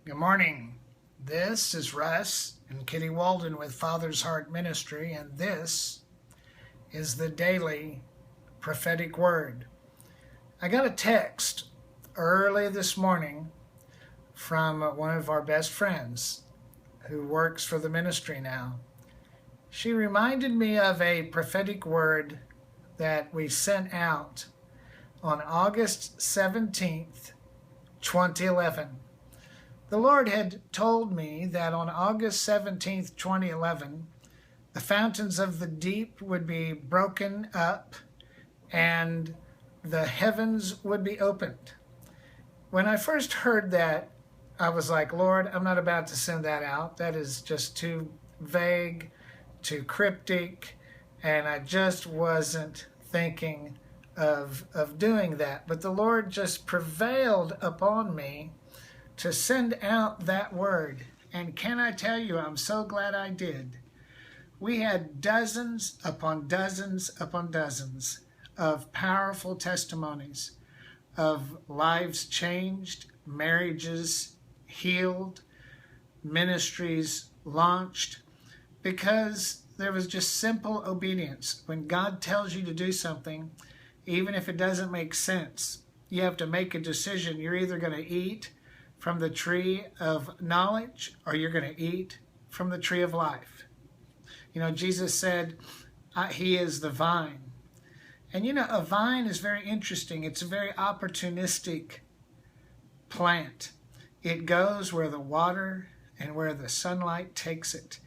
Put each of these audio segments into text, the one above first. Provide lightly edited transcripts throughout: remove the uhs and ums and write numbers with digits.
Good morning. This is Russ and Kitty Walden with Father's Heart Ministry, and this is the daily prophetic word. I got a text early this morning from one of our best friends who works for the ministry now. She reminded me of a prophetic word that we sent out on August 17th, 2011. The Lord had told me that on August 17th, 2011, the fountains of the deep would be broken up and the heavens would be opened. When I first heard that, I was like, Lord, I'm not about to send that out. That is just too vague, too cryptic, and I just wasn't thinking of doing that. But the Lord just prevailed upon me to send out that word. And can I tell you, I'm so glad I did. We had dozens upon dozens upon dozens of powerful testimonies of lives changed, marriages healed, ministries launched, because there was just simple obedience. When God tells you to do something, even if it doesn't make sense, you have to make a decision. You're either going to eat from the tree of knowledge, or you're going to eat from the tree of life. You know, Jesus said, He is the vine. And you know, a vine is very interesting. It's a very opportunistic plant. It goes where the water and where the sunlight takes it.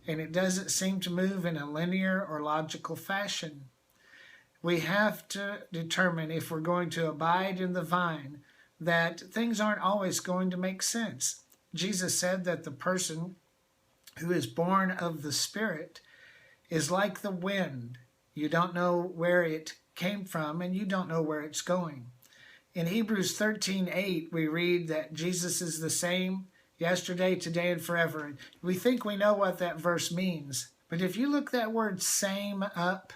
And it doesn't seem to move in a linear or logical fashion. We have to determine, if we're going to abide in the vine, that things aren't always going to make sense. Jesus said that the person who is born of the Spirit is like the wind. You don't know where it came from, and you don't know where it's going. In Hebrews 13:8, we read that Jesus is the same yesterday, today, and forever. We think we know what that verse means, but if you look that word same up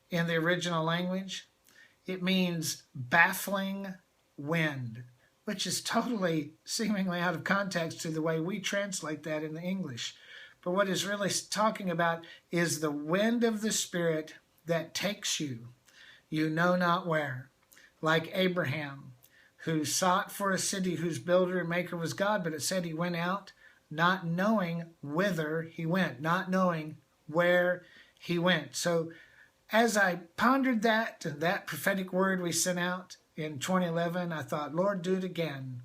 in the original language, it means baffling wind, which is totally seemingly out of context to the way we translate that in the English. But what it's really talking about is the wind of the Spirit that takes you know not where. Like Abraham, who sought for a city whose builder and maker was God, but it said he went out not knowing whither he went, not knowing where he went. So as I pondered that and that prophetic word we sent out in 2011, I thought, Lord, do it again.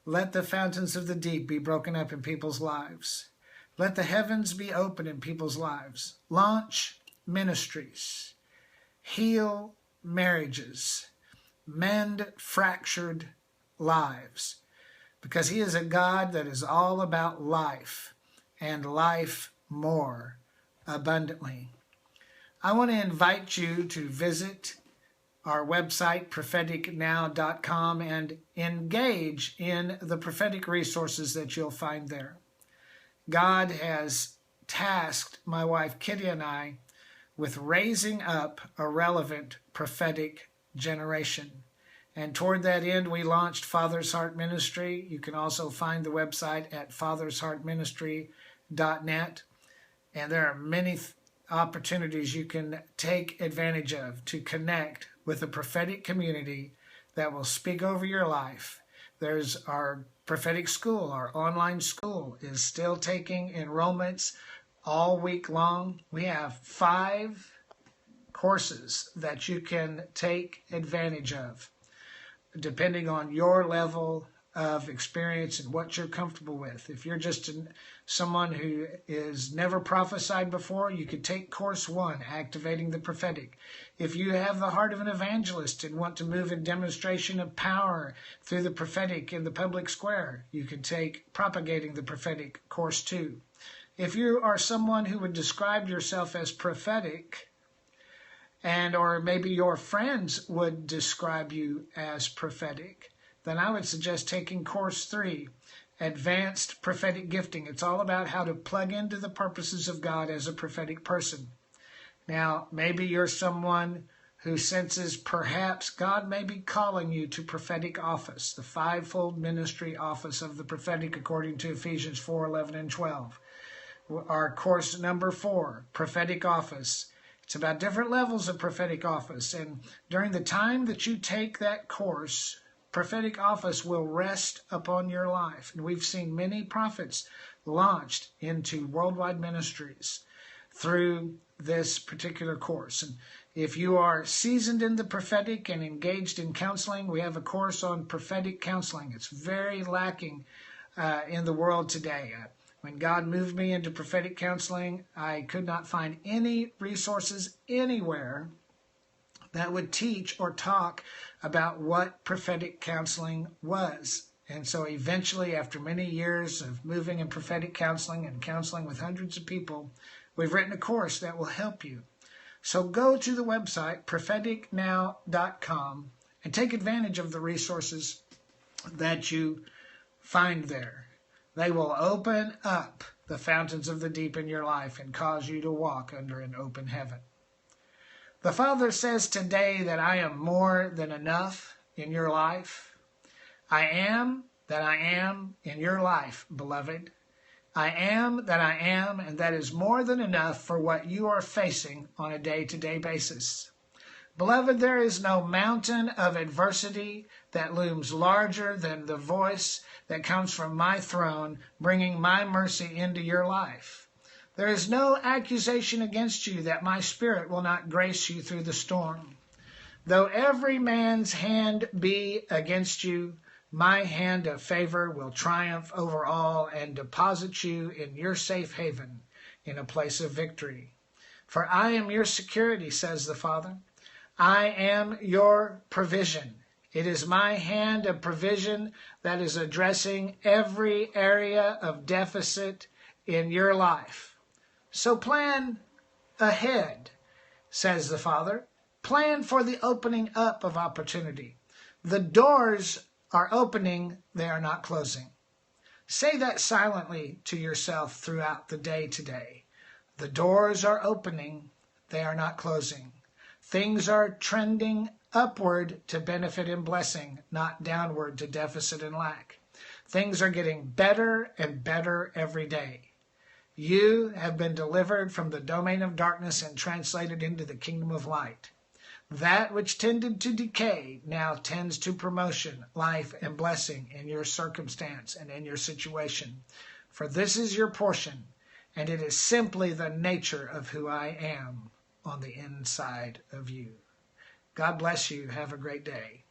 Let the fountains of the deep be broken up in people's lives. Let the heavens be open in people's lives. Launch ministries. Heal marriages. Mend fractured lives. Because He is a God that is all about life, and life more abundantly. I want to invite you to visit our website, propheticnow.com, and engage in the prophetic resources that you'll find there. God has tasked my wife Kitty and I with raising up a relevant prophetic generation. And toward that end, we launched Father's Heart Ministry. You can also find the website at fathersheartministry.net. And there are many opportunities you can take advantage of to connect with a prophetic community that will speak over your life. There's our prophetic school. Our online school is still taking enrollments all week long. We have 5 courses that you can take advantage of, depending on your level of experience and what you're comfortable with. If you're just someone who is never prophesied before, you could take course 1, Activating the Prophetic. If you have the heart of an evangelist and want to move in demonstration of power through the prophetic in the public square, you can take Propagating the Prophetic, course 2. If you are someone who would describe yourself as prophetic, or maybe your friends would describe you as prophetic, then I would suggest taking course 3, Advanced Prophetic Gifting. It's all about how to plug into the purposes of God as a prophetic person. Now, maybe you're someone who senses perhaps God may be calling you to prophetic office, the fivefold ministry office of the prophetic according to Ephesians 4:11 and 12. Our course number 4, prophetic office. It's about different levels of prophetic office, and during the time that you take that course, prophetic office will rest upon your life. And we've seen many prophets launched into worldwide ministries through this particular course. And if you are seasoned in the prophetic and engaged in counseling, we have a course on prophetic counseling. It's very lacking in the world today. When God moved me into prophetic counseling, I could not find any resources anywhere that would teach or talk about what prophetic counseling was. And so eventually, after many years of moving in prophetic counseling and counseling with hundreds of people, we've written a course that will help you. So go to the website, propheticnow.com, and take advantage of the resources that you find there. They will open up the fountains of the deep in your life and cause you to walk under an open heaven. The Father says today that I am more than enough in your life. I am that I am in your life, beloved. I am that I am, and that is more than enough for what you are facing on a day-to-day basis. Beloved, there is no mountain of adversity that looms larger than the voice that comes from my throne, bringing my mercy into your life. There is no accusation against you that my Spirit will not grace you through the storm. Though every man's hand be against you, my hand of favor will triumph over all and deposit you in your safe haven in a place of victory. For I am your security, says the Father. I am your provision. It is my hand of provision that is addressing every area of deficit in your life. So plan ahead, says the Father. Plan for the opening up of opportunity. The doors are opening, they are not closing. Say that silently to yourself throughout the day today. The doors are opening, they are not closing. Things are trending upward to benefit and blessing, not downward to deficit and lack. Things are getting better and better every day. You have been delivered from the domain of darkness and translated into the kingdom of light. That which tended to decay now tends to promotion, life, and blessing in your circumstance and in your situation. For this is your portion, and it is simply the nature of who I am on the inside of you. God bless you. Have a great day.